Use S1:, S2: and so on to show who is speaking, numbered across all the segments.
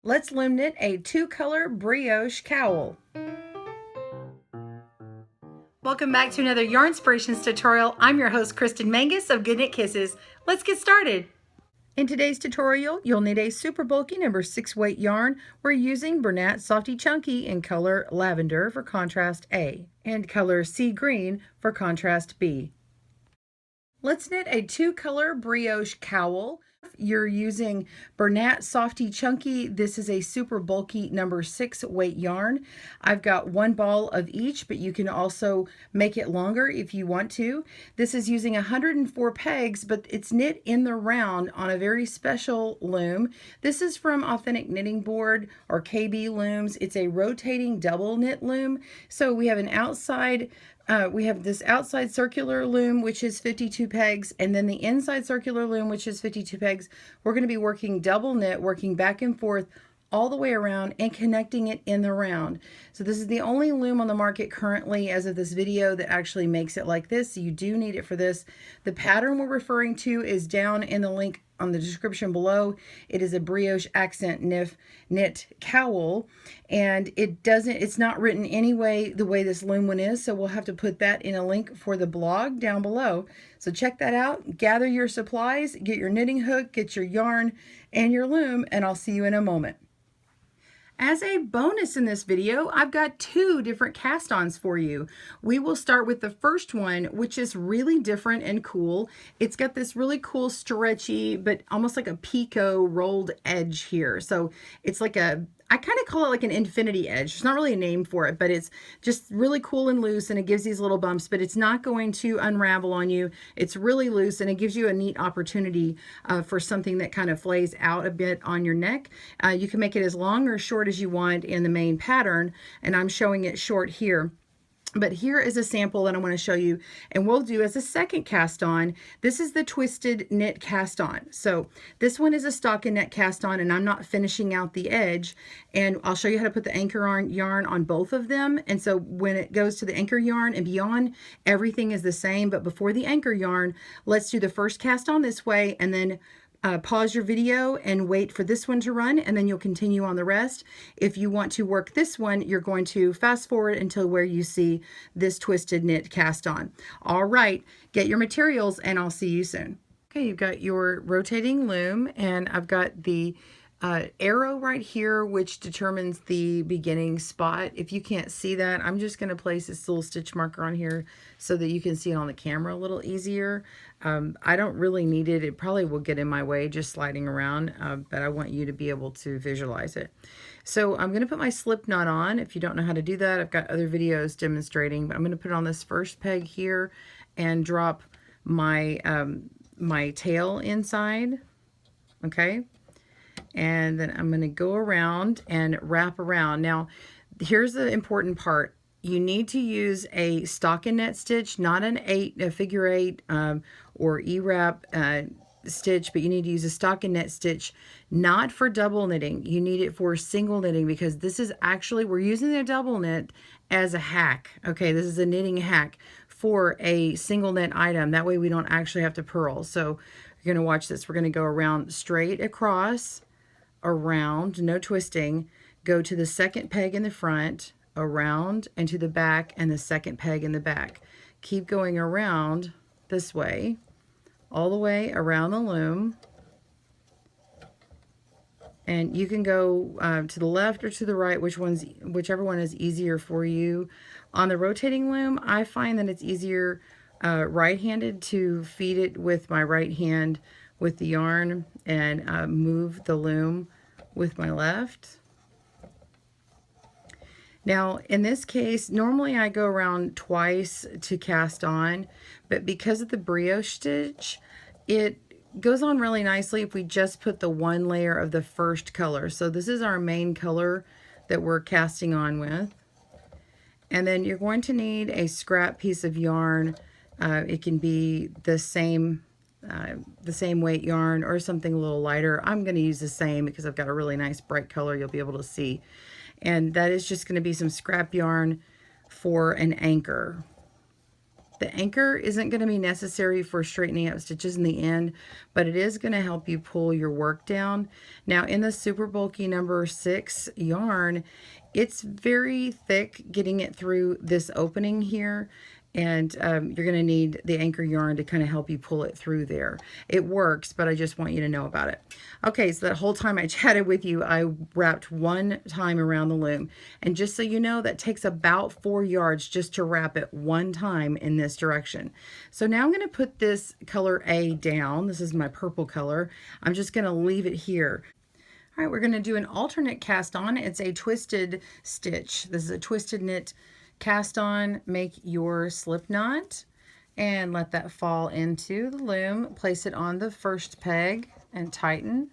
S1: Let's loom knit a 2-color brioche cowl. Welcome back to another Yarn Inspirations tutorial. I'm your host, Kristen Mangus of Good Knit Kisses. Let's get started. In today's tutorial, you'll need a super bulky number 6 weight yarn. We're using Bernat Softy Chunky in color lavender for contrast A and color sea green for contrast B. Let's knit a 2-color brioche cowl. You're using Bernat Softy Chunky. This is a super bulky number 6 weight yarn. I've got 1 ball of each, but you can also make it longer if you want to. This is using 104 pegs, but it's knit in the round on a very special loom. This is from Authentic Knitting Board or KB Looms. It's a rotating double knit loom. So we have an outside we have this outside circular loom, which is 52 pegs, and then the inside circular loom, which is 52 pegs. We're going to be working double knit, working back and forth all the way around and connecting it in the round. So this is the only loom on the market currently as of this video that actually makes it like this. So you do need it for this. The pattern we're referring to is down in the link on the description below. It is a brioche accent knit cowl, and it's not written anyway the way this loom one is, so we'll have to put that in a link for the blog down below. So check that out, gather your supplies, get your knitting hook, get your yarn and your loom, and I'll see you in a moment. As a bonus in this video, I've got 2 different cast-ons for you. We will start with the first one, which is really different and cool. It's got this really cool stretchy, but almost like a picot rolled edge here. So it's like I kind of call it like an infinity edge. There's not really a name for it, but it's just really cool and loose, and it gives these little bumps, but it's not going to unravel on you. It's really loose, and it gives you a neat opportunity for something that kind of flays out a bit on your neck. You can make it as long or short as you want in the main pattern, and I'm showing it short here. But here is a sample that I want to show you, and we'll do as a second cast on. This is the twisted knit cast on. So this one is a stockinette cast on, and I'm not finishing out the edge, and I'll show you how to put the anchor yarn on both of them. And so when it goes to the anchor yarn and beyond, everything is the same. But before the anchor yarn, let's do the first cast on this way, and then pause your video and wait for this one to run, and then you'll continue on the rest. If you want to work this one, you're going to fast forward until where you see this twisted knit cast on. All right, get your materials and I'll see you soon. Okay, you've got your rotating loom, and I've got the arrow right here, which determines the beginning spot. If you can't see that, I'm just going to place this little stitch marker on here so that you can see it on the camera a little easier. I don't really need it. It probably will get in my way just sliding around, but I want you to be able to visualize it. So I'm going to put my slip knot on. If you don't know how to do that, I've got other videos demonstrating, but I'm going to put it on this first peg here and drop my my tail inside. Okay. And then I'm going to go around and wrap around. Now, here's the important part. You need to use a stockinette stitch, not a figure 8 or E-wrap stitch, but you need to use a stockinette stitch, not for double knitting. You need it for single knitting, because this is actually, we're using the double knit as a hack. Okay, this is a knitting hack for a single knit item. That way we don't actually have to purl. So you're going to watch this. We're going to go around straight across, around, no twisting, go to the second peg in the front, around and to the back, and the second peg in the back. Keep going around this way, all the way around the loom, and you can go to the left or to the right, whichever one is easier for you. On the rotating loom, I find that it's easier right-handed to feed it with my right hand with the yarn and move the loom with my left. Now, in this case, normally I go around twice to cast on, but because of the brioche stitch, it goes on really nicely if we just put the one layer of the first color. So this is our main color that we're casting on with. And then you're going to need a scrap piece of yarn. It can be the same weight yarn or something a little lighter. I'm going to use the same because I've got a really nice bright color you'll be able to see. And that is just going to be some scrap yarn for an anchor. The anchor isn't going to be necessary for straightening up stitches in the end, but it is going to help you pull your work down. Now in the super bulky number 6 yarn, it's very thick getting it through this opening here. And you're going to need the anchor yarn to kind of help you pull it through there. It works, but I just want you to know about it. Okay, so that whole time I chatted with you, I wrapped one time around the loom. And just so you know, that takes about 4 yards just to wrap it one time in this direction. So now I'm going to put this color A down. This is my purple color. I'm just going to leave it here. All right, we're going to do an alternate cast on. It's a twisted stitch. This is a twisted knit cast on. Make your slip knot and let that fall into the loom. Place it on the first peg and tighten.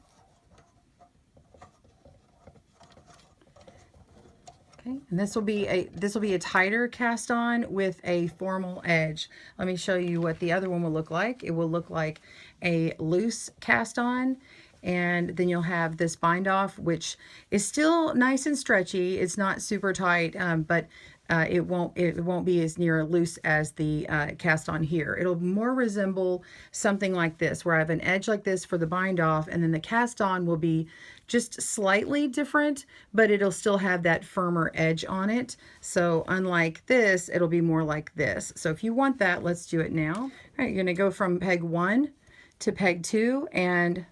S1: Okay, and this will be a tighter cast on with a formal edge. Let me show you what the other one will look like. It will look like a loose cast on. And then you'll have this bind off, which is still nice and stretchy. It's not super tight, but it won't be as near loose as the cast on here. It'll more resemble something like this, where I have an edge like this for the bind off, and then the cast on will be just slightly different, but it'll still have that firmer edge on it. So unlike this, it'll be more like this. So if you want that, let's do it now. All right, you're gonna go from peg 1 to peg 2 and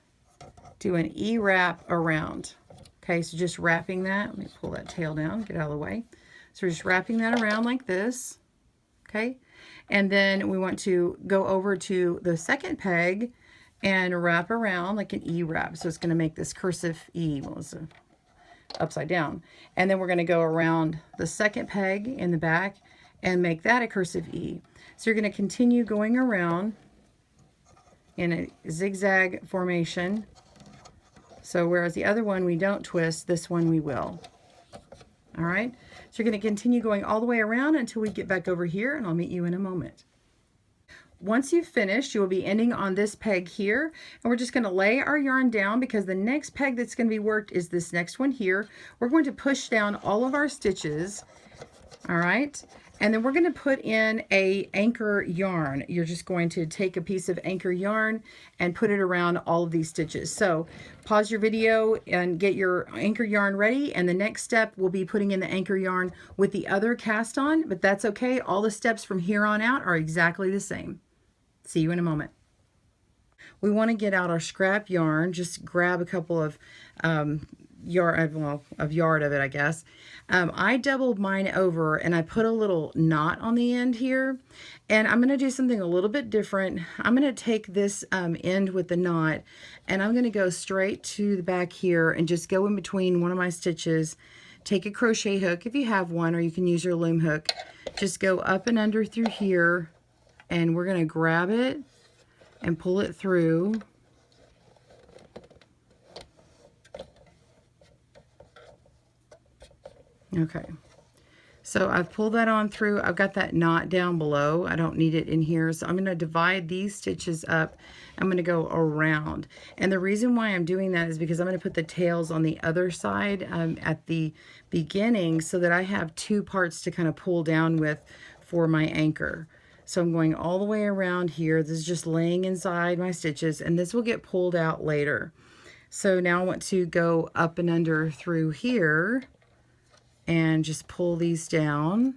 S1: do an E wrap around. Okay, so just wrapping that. Let me pull that tail down, get out of the way. So we're just wrapping that around like this. Okay, and then we want to go over to the second peg and wrap around like an E wrap. So it's going to make this cursive E. Well, it's upside down. And then we're going to go around the second peg in the back and make that a cursive E. So you're going to continue going around in a zigzag formation. So whereas the other one we don't twist, this one we will. All right, so you're going to continue going all the way around until we get back over here, and I'll meet you in a moment. Once you've finished, you will be ending on this peg here, and we're just going to lay our yarn down because the next peg that's going to be worked is this next one here. We're going to push down all of our stitches, all right, and then we're going to put in a anchor yarn. You're just going to take a piece of anchor yarn and put it around all of these stitches. So pause your video and get your anchor yarn ready, and the next step will be putting in the anchor yarn with the other cast on, but that's okay. All the steps from here on out are exactly the same. See you in a moment. We want to get out our scrap yarn. Just grab a couple of yard of it, I guess. I doubled mine over and I put a little knot on the end here, and I'm going to do something a little bit different. I'm going to take this end with the knot, and I'm going to go straight to the back here and just go in between one of my stitches. Take a crochet hook if you have one, or you can use your loom hook. Just go up and under through here, and we're going to grab it and pull it through. Okay, so I've pulled that on through. I've got that knot down below. I don't need it in here, so I'm going to divide these stitches up. I'm going to go around, and the reason why I'm doing that is because I'm going to put the tails on the other side at the beginning, so that I have two parts to kind of pull down with for my anchor. So I'm going all the way around here. This is just laying inside my stitches, and this will get pulled out later. So now I want to go up and under through here and just pull these down.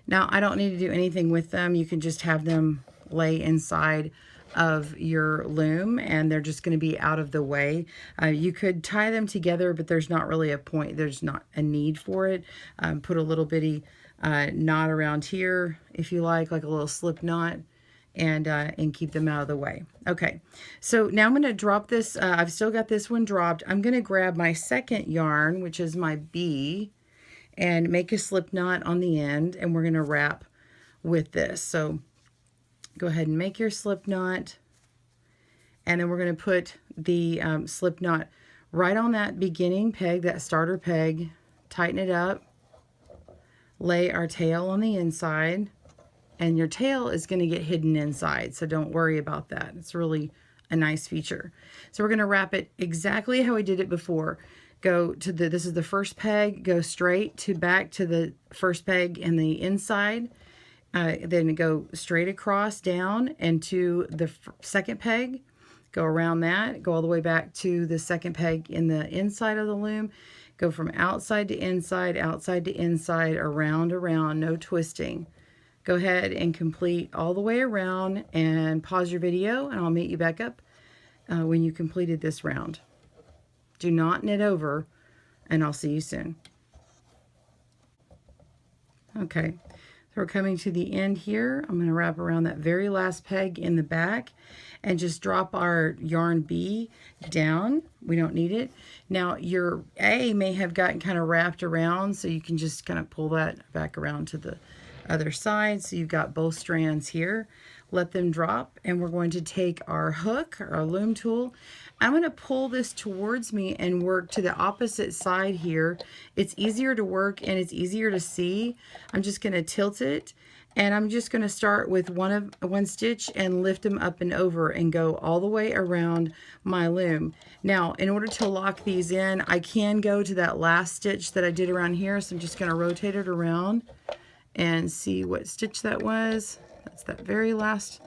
S1: Now I don't need to do anything with them. You can just have them lay inside of your loom, and they're just going to be out of the way. You could tie them together, but there's not really a point. There's not a need for it. Put a little bitty knot around here if you like a little slip knot, and keep them out of the way. Okay, so now I'm going to drop this. I've still got this one dropped. I'm going to grab my second yarn, which is my B, and make a slip knot on the end, and we're going to wrap with this. So go ahead and make your slip knot, and then we're going to put the slip knot right on that beginning peg, that starter peg, tighten it up, lay our tail on the inside, and your tail is going to get hidden inside, so don't worry about that. It's really a nice feature. So we're going to wrap it exactly how we did it before. go to this is the first peg, go straight to back to the first peg in the inside, then go straight across down and to the second peg, go around that, go all the way back to the second peg in the inside of the loom, go from outside to inside, around, no twisting. Go ahead and complete all the way around and pause your video, and I'll meet you back up when you completed this round. Do not knit over, and I'll see you soon. Okay, so we're coming to the end here. I'm going to wrap around that very last peg in the back and just drop our yarn B down. We don't need it. Now your A may have gotten kind of wrapped around, so you can just kind of pull that back around to the other side. So you've got both strands here. Let them drop, and we're going to take our hook, our loom tool. I'm going to pull this towards me and work to the opposite side here. It's easier to work and it's easier to see. I'm just going to tilt it, and I'm just going to start with one stitch and lift them up and over and go all the way around my loom. Now, in order to lock these in, I can go to that last stitch that I did around here, so I'm just going to rotate it around and see what stitch that was. That's that very last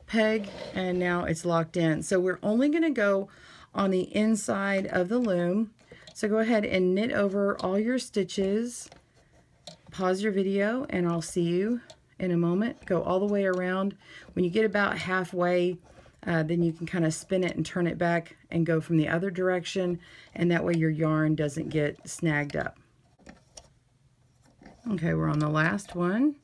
S1: peg, and now it's locked in. So we're only going to go on the inside of the loom. So go ahead and knit over all your stitches. Pause your video, and I'll see you in a moment. Go all the way around. When you get about halfway, then you can kind of spin it and turn it back and go from the other direction, and that way your yarn doesn't get snagged up. Okay, we're on the last one.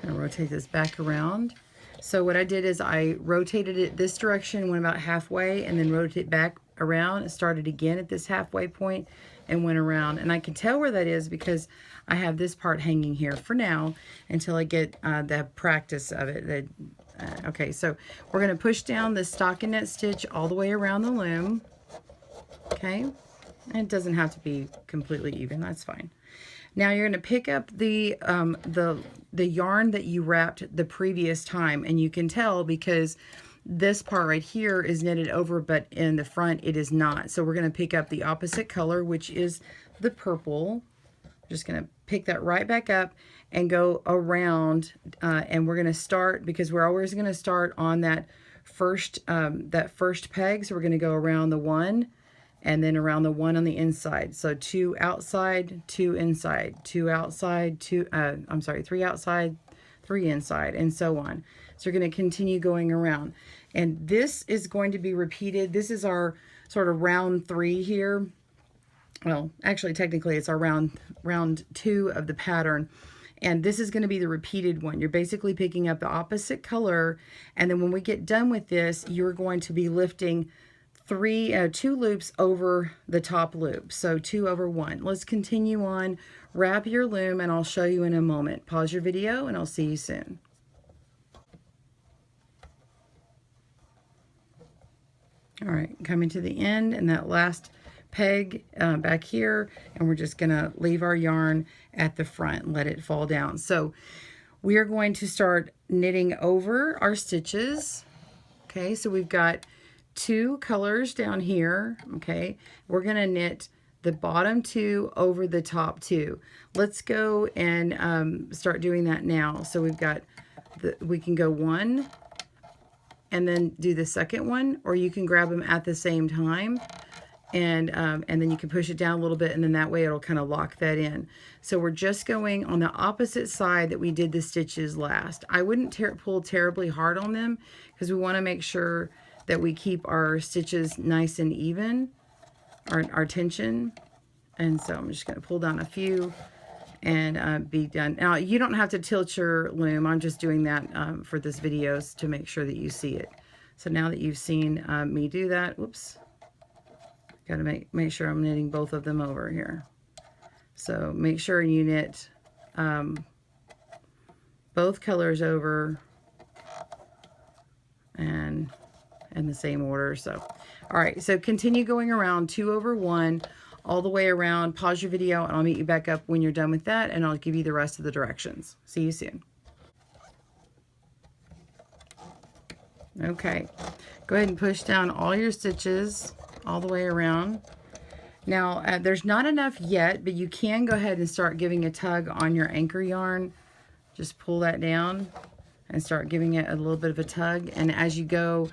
S1: I'm going to rotate this back around. So what I did is I rotated it this direction, went about halfway, and then rotated it back around. It started again at this halfway point and went around. And I can tell where that is because I have this part hanging here for now until I get the practice of it. Okay, so we're going to push down the stockinette stitch all the way around the loom. Okay, and it doesn't have to be completely even. That's fine. Now you're going to pick up the yarn that you wrapped the previous time, and you can tell because this part right here is knitted over, but in the front it is not. So we're going to pick up the opposite color, which is the purple. Just going to pick that right back up and go around, and we're going to start, because we're always going to start on that first peg. So we're going to go around the one, and then around the one on the inside. So 2 outside, 2 inside, 2 outside, 3 outside, 3 inside, and so on. So you're going to continue going around. And this is going to be repeated. This is our sort of round 3 here. Well, actually, technically, it's our round 2 of the pattern. And this is going to be the repeated one. You're basically picking up the opposite color. And then when we get done with this, you're going to be lifting 2 loops over the top loop. So 2 over 1. Let's continue on. Wrap your loom, and I'll show you in a moment. Pause your video, and I'll see you soon. All right, coming to the end, and that last peg back here, and we're just going to leave our yarn at the front and let it fall down. So we are going to start knitting over our stitches. Okay, so we've got 2 colors down here. Okay, we're going to knit the bottom 2 over the top 2. Let's go and start doing that now. So we've got we can go 1 and then do the second one, or you can grab them at the same time, and then you can push it down a little bit, and then that way it'll kind of lock that in. So we're just going on the opposite side that we did the stitches last. I wouldn't pull terribly hard on them because we want to make sure that we keep our stitches nice and even, our tension. And so I'm just going to pull down a few and be done. Now, you don't have to tilt your loom. I'm just doing that for this video to make sure that you see it. So now that you've seen me do that, whoops, got to make sure I'm knitting both of them over here. So make sure you knit both colors over and in the same order. So, all right, so continue going around 2 over 1 all the way around. Pause your video, and I'll meet you back up when you're done with that, and I'll give you the rest of the directions. See you soon. Okay, go ahead and push down all your stitches all the way around, Now, there's not enough yet, but you can go ahead and start giving a tug on your anchor yarn. Just pull that down and start giving it a little bit of a tug. And as you go,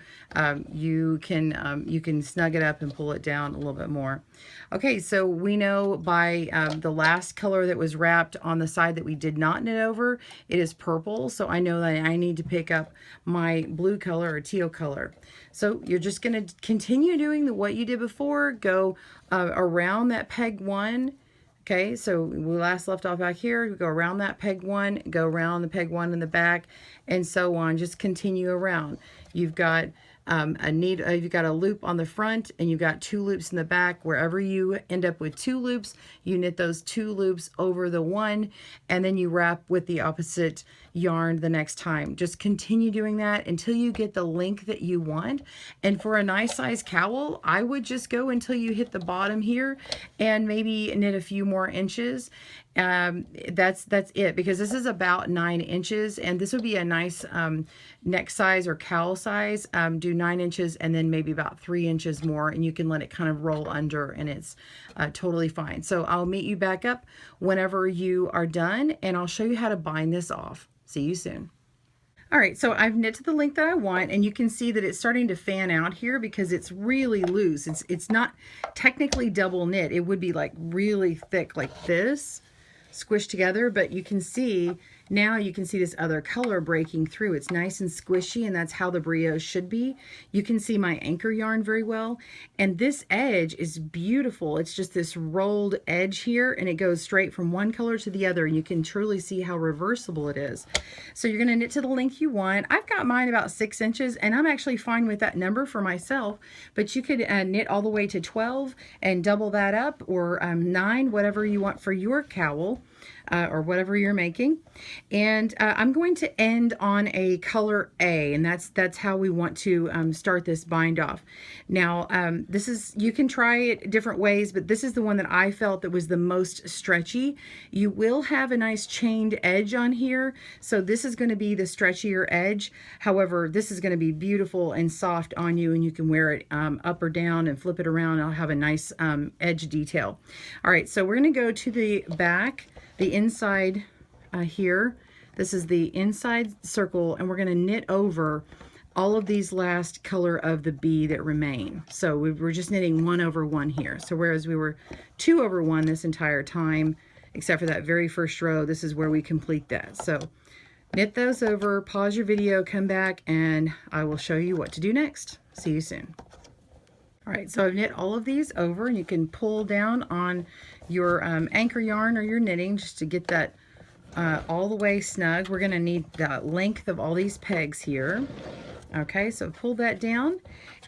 S1: you can snug it up and pull it down a little bit more. Okay, so we know by the last color that was wrapped on the side that we did not knit over, it is purple. So I know that I need to pick up my blue color or teal color. So you're just going to continue doing what you did before. Go around that peg 1. Okay, so we last left off back here. We go around that peg 1, go around the peg 1 in the back, and so on. Just continue around. You've got you've got a loop on the front, and you've got 2 loops in the back. Wherever you end up with 2 loops, you knit those 2 loops over the 1, and then you wrap with the opposite yarn the next time. Just continue doing that until you get the length that you want. And for a nice size cowl, I would just go until you hit the bottom here and maybe knit a few more inches. That's it, because this is about 9 inches, and this would be a nice neck size or cowl size. Do 9 inches and then maybe about 3 inches more, and you can let it kind of roll under, and it's totally fine. So I'll meet you back up whenever you are done, and I'll show you how to bind this off. See you soon. All right, so I've knit to the length that I want, and you can see that it's starting to fan out here because it's really loose. It's not technically double knit. It would be like really thick like this, squished together, but you can see now, you can see this other color breaking through. It's nice and squishy, and that's how the brioche should be. You can see my anchor yarn very well, and this edge is beautiful. It's just this rolled edge here, and it goes straight from one color to the other, and you can truly see how reversible it is. So you're going to knit to the length you want. I've got mine about 6 inches, and I'm actually fine with that number for myself, but you could knit all the way to 12 and double that up, or 9, whatever you want for your cowl. Or whatever you're making. And I'm going to end on a color A, and that's how we want to start this bind off. Now, this is, you can try it different ways, but this is the one that I felt that was the most stretchy. You will have a nice chained edge on here, so this is going to be the stretchier edge. However, this is going to be beautiful and soft on you, and you can wear it up or down and flip it around. I'll have a nice edge detail. All right, so we're going to go to the back, the inside here. This is the inside circle, and we're going to knit over all of these last color of the B that remain. So we're just knitting 1 over 1 here. So whereas we were 2 over 1 this entire time, except for that very first row, this is where we complete that. So knit those over, pause your video, come back, and I will show you what to do next. See you soon. All right, so I've knit all of these over, and you can pull down on your anchor yarn or your knitting just to get that all the way snug. We're going to need the length of all these pegs here. Okay, so pull that down,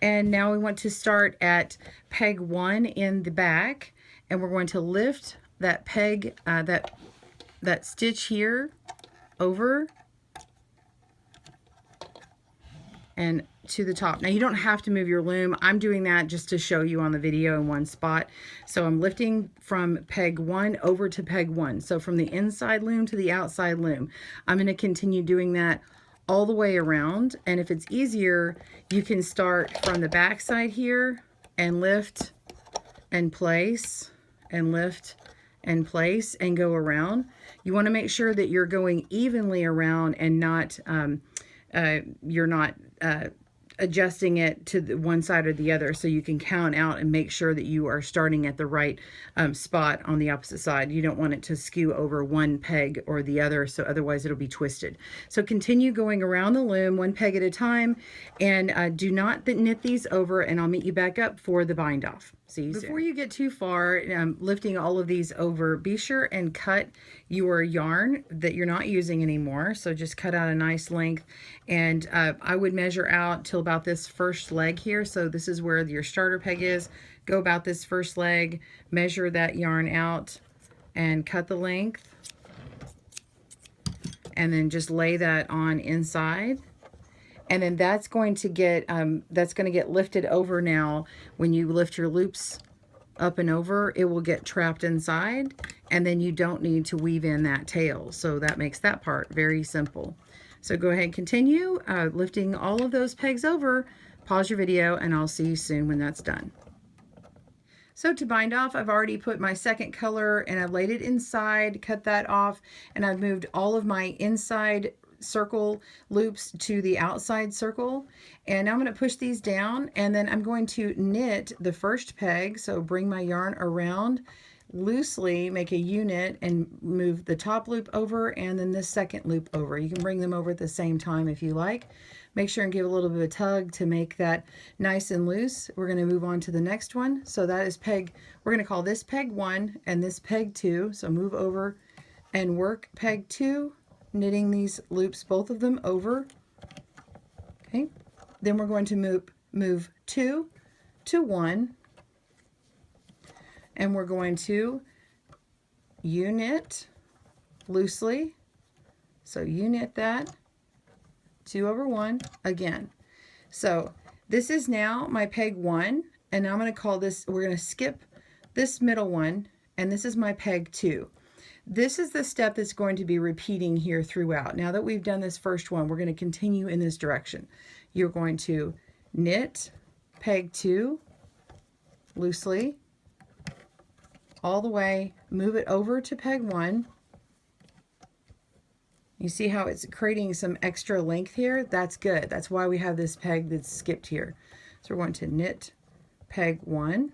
S1: and now we want to start at peg 1 in the back, and we're going to lift that peg, that stitch here over and to the top. Now you don't have to move your loom. I'm doing that just to show you on the video in one spot. So I'm lifting from peg 1 over to peg 1. So from the inside loom to the outside loom. I'm going to continue doing that all the way around. And if it's easier, you can start from the back side here and lift and place and lift and place and go around. You want to make sure that you're going evenly around and not you're not adjusting it to the one side or the other, so you can count out and make sure that you are starting at the right spot on the opposite side. You don't want it to skew over one peg or the other, so otherwise it'll be twisted. So continue going around the loom 1 peg at a time, and do not knit these over, and I'll meet you back up for the bind off. See you soon. Before you get too far lifting all of these over, be sure and cut your yarn that you're not using anymore. So just cut out a nice length, and I would measure out till about this first leg here. So this is where your starter peg is. Go about this first leg, measure that yarn out, and cut the length, and then just lay that on inside. And then that's going to get lifted over now. When you lift your loops up and over, it will get trapped inside, and then you don't need to weave in that tail. So that makes that part very simple. So go ahead and continue lifting all of those pegs over. Pause your video, and I'll see you soon when that's done. So to bind off, I've already put my second color and I've laid it inside, cut that off, and I've moved all of my inside circle loops to the outside circle. And now I'm going to push these down, and then I'm going to knit the first peg. So bring my yarn around, loosely make a U-knit and move the top loop over and then this second loop over. You can bring them over at the same time if you like. Make sure and give a little bit of a tug to make that nice and loose. We're going to move on to the next one. So that is peg, we're going to call this peg 1 and this peg 2. So move over and work peg 2, knitting these loops, both of them over. Okay. Then we're going to move 2 to 1. And we're going to U-knit loosely. So U-knit that, 2 over 1 again. So this is now my peg 1, and I'm going to call this, we're going to skip this middle one, and this is my peg 2. This is the step that's going to be repeating here throughout. Now that we've done this first one, we're going to continue in this direction. You're going to knit peg 2 loosely all the way, move it over to peg 1. You see how it's creating some extra length here? That's good. That's why we have this peg that's skipped here. So we're going to knit peg 1.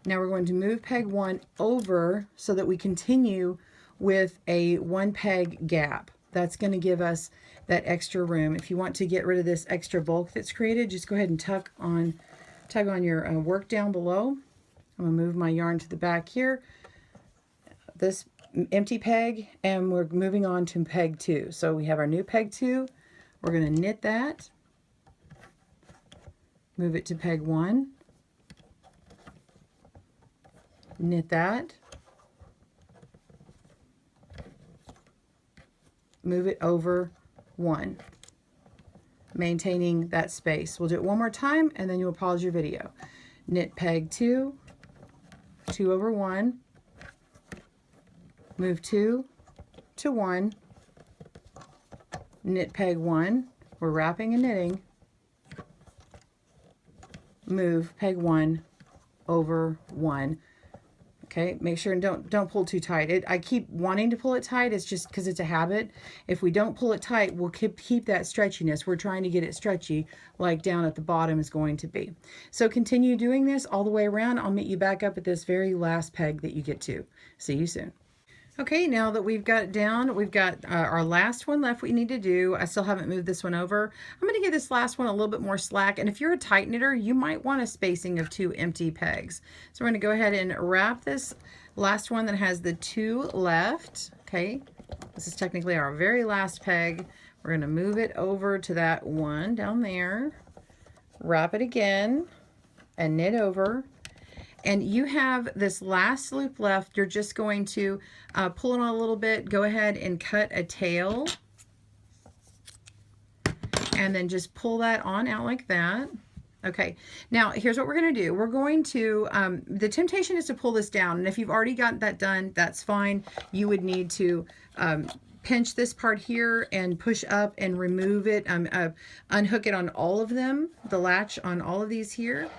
S1: Now we're going to move peg 1 over so that we continue with a 1 peg gap. That's going to give us that extra room. If you want to get rid of this extra bulk that's created, just go ahead and tug on your work down below. I'm going to move my yarn to the back here, this empty peg, and we're moving on to peg 2. So we have our new peg 2. We're going to knit that, move it to peg 1, knit that, move it over 1, maintaining that space. We'll do it one more time and then you'll pause your video. Knit peg 2, 2 over 1, move 2 to 1, knit peg 1, we're wrapping and knitting, move peg 1 over 1. Okay, make sure and don't pull too tight. I keep wanting to pull it tight. It's just because it's a habit. If we don't pull it tight, we'll keep that stretchiness. We're trying to get it stretchy like down at the bottom is going to be. So continue doing this all the way around. I'll meet you back up at this very last peg that you get to. See you soon. Okay, now that we've got it down, we've got our last one left we need to do. I still haven't moved this one over. I'm going to give this last one a little bit more slack, and if you're a tight knitter, you might want a spacing of 2 empty pegs. So we're going to go ahead and wrap this last one that has the 2 left. Okay, this is technically our very last peg. We're going to move it over to that one down there, wrap it again, and knit over. And you have this last loop left. You're just going to pull it on a little bit, go ahead and cut a tail, and then just pull that on out like that. Okay, now here's what we're going to do. We're going to, the temptation is to pull this down, and if you've already got that done, that's fine. You would need to pinch this part here and push up and remove it, unhook it on all of them, the latch on all of these here.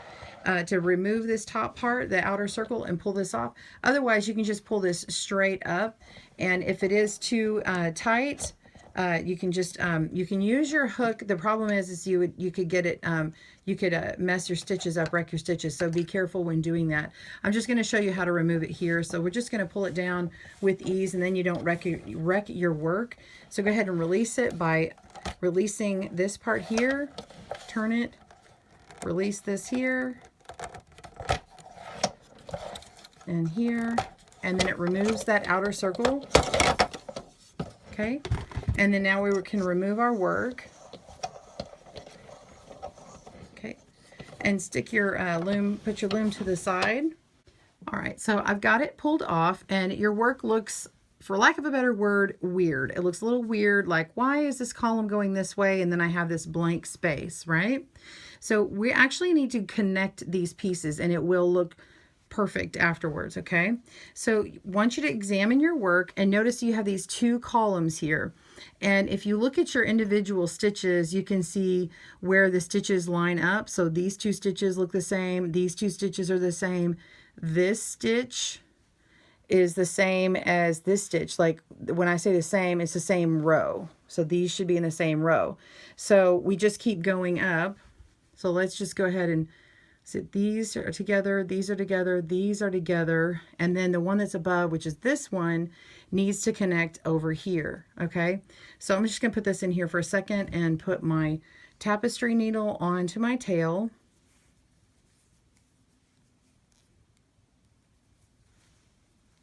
S1: To remove this top part, the outer circle, and pull this off. Otherwise, you can just pull this straight up, and if it is too tight, you can just you can use your hook. The problem is you could get it you could mess your stitches up, wreck your stitches, so be careful when doing that. I'm just going to show you how to remove it here. So we're just going to pull it down with ease, and then you don't wreck your work. So go ahead and release it by releasing this part here, turn it, release this here and here, and then it removes that outer circle. Okay, and then now we can remove our work. Okay, and stick your loom, put your loom to the side. All right, so I've got it pulled off, and your work looks, for lack of a better word, weird. It looks a little weird, like, why is this column going this way and then I have this blank space, right? So we actually need to connect these pieces, and it will look perfect afterwards, okay? So I want you to examine your work and notice you have these 2 columns here. And if you look at your individual stitches, you can see where the stitches line up. So these two stitches look the same. These two stitches are the same. This stitch is the same as this stitch. Like when I say the same, it's the same row. So these should be in the same row. So we just keep going up. So let's just go ahead and sit. These are together, these are together, these are together. And then the one that's above, which is this one, needs to connect over here. Okay. So I'm just going to put this in here for a second and put my tapestry needle onto my tail.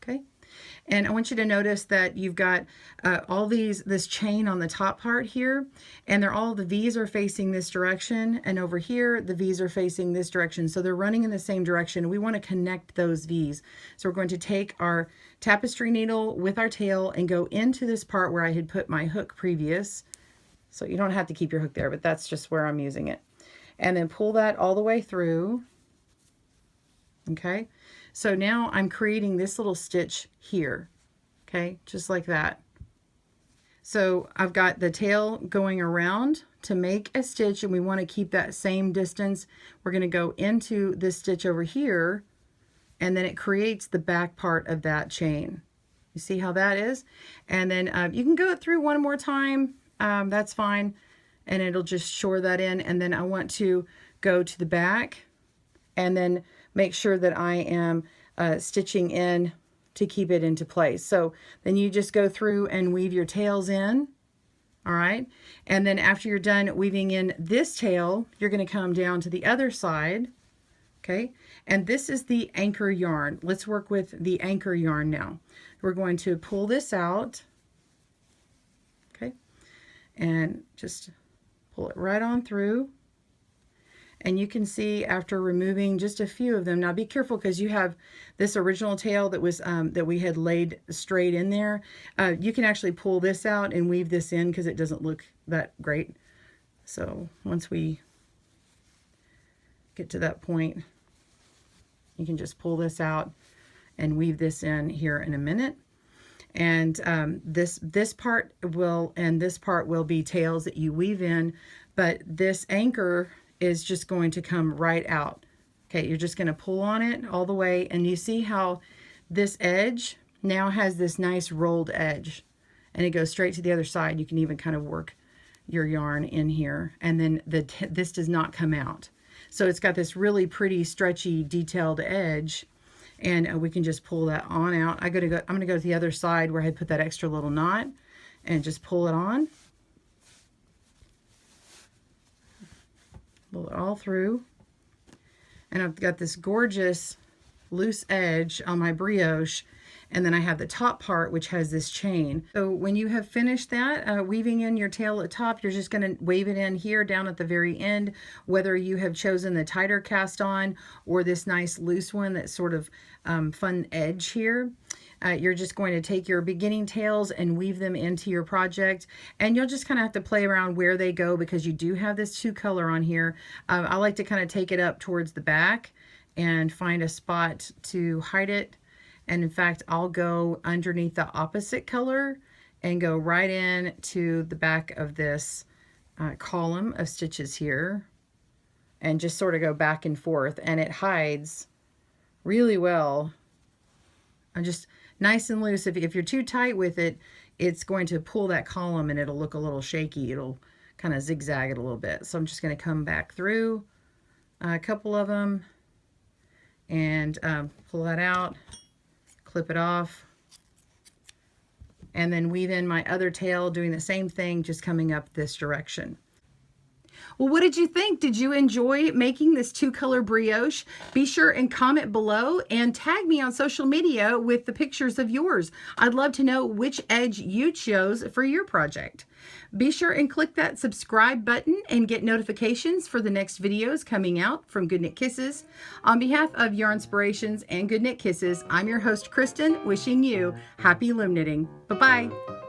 S1: Okay. And I want you to notice that you've got all this chain on the top part here, and the V's are facing this direction, and over here the V's are facing this direction. So they're running in the same direction. We want to connect those V's. So we're going to take our tapestry needle with our tail and go into this part where I had put my hook previous. So you don't have to keep your hook there, but that's just where I'm using it. And then pull that all the way through. Okay. So now I'm creating this little stitch here, okay, just like that. So I've got the tail going around to make a stitch, and we want to keep that same distance. We're going to go into this stitch over here, and then it creates the back part of that chain. You see how that is? And then you can go through one more time, that's fine, and it'll just shore that in. And then I want to go to the back and then make sure that I am stitching in to keep it into place. So then you just go through and weave your tails in, all right? And then after you're done weaving in this tail, you're going to come down to the other side, okay? And this is the anchor yarn. Let's work with the anchor yarn now. We're going to pull this out, okay? And just pull it right on through. And you can see after removing just a few of them, now be careful because you have this original tail that was that we had laid straight in there. You can actually pull this out and weave this in because it doesn't look that great. So once we get to that point, you can just pull this out and weave this in here in a minute. And this part will be tails that you weave in, but this anchor is just going to come right out. Okay, you're just going to pull on it all the way, and you see how this edge now has this nice rolled edge, and it goes straight to the other side. You can even kind of work your yarn in here, and then this does not come out. So it's got this really pretty stretchy detailed edge, and we can just pull that on out. I'm going to go to the other side where I put that extra little knot and just pull it on. Pull it all through, and I've got this gorgeous loose edge on my brioche, and then I have the top part which has this chain. So when you have finished that weaving in your tail at the top, you're just going to wave it in here down at the very end, whether you have chosen the tighter cast on or this nice loose one that's sort of fun edge here. You're just going to take your beginning tails and weave them into your project, and you'll just kind of have to play around where they go because you do have this 2-color on here. I like to kind of take it up towards the back and find a spot to hide it, and in fact I'll go underneath the opposite color and go right in to the back of this column of stitches here and just sort of go back and forth, and it hides really well. I'm just nice and loose. If you're too tight with it, it's going to pull that column and it'll look a little shaky. It'll kind of zigzag it a little bit. So I'm just going to come back through a couple of them and pull that out, clip it off, and then weave in my other tail doing the same thing, just coming up this direction. Well, what did you think? Did you enjoy making this 2-color brioche? Be sure and comment below and tag me on social media with the pictures of yours. I'd love to know which edge you chose for your project. Be sure and click that subscribe button and get notifications for the next videos coming out from Good Knit Kisses. On behalf of Yarnspirations and Good Knit Kisses, I'm your host, Kristen, wishing you happy loom knitting. Bye-bye.